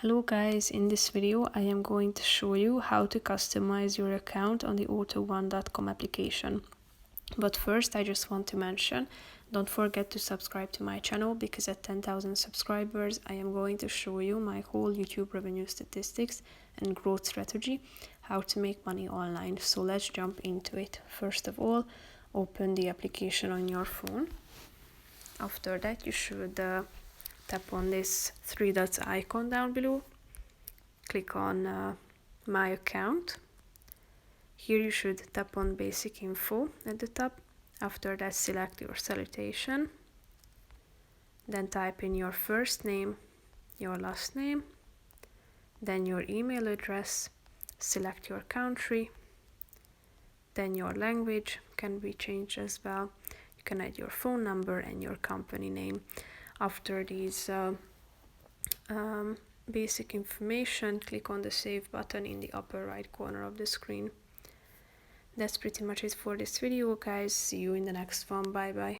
Hello guys, in this video I am going to show you how to customize your account on the AutoOne.com application. But first I just want to mention, don't forget to subscribe to my channel because at 10,000 subscribers I am going to show you my whole YouTube revenue statistics and growth strategy, how to make money online. So let's jump into it. First of all, open the application on your phone. After that you should tap on this three dots icon down below, click on my account. Here you should tap on basic info at the top. After that select your salutation, then type in your first name, your last name, then your email address, select your country, then your language can be changed as well. You can add your phone number and your company name. After these basic information, click on the save button in the upper right corner of the screen. That's pretty much it for this video, guys. See you in the next one. Bye bye.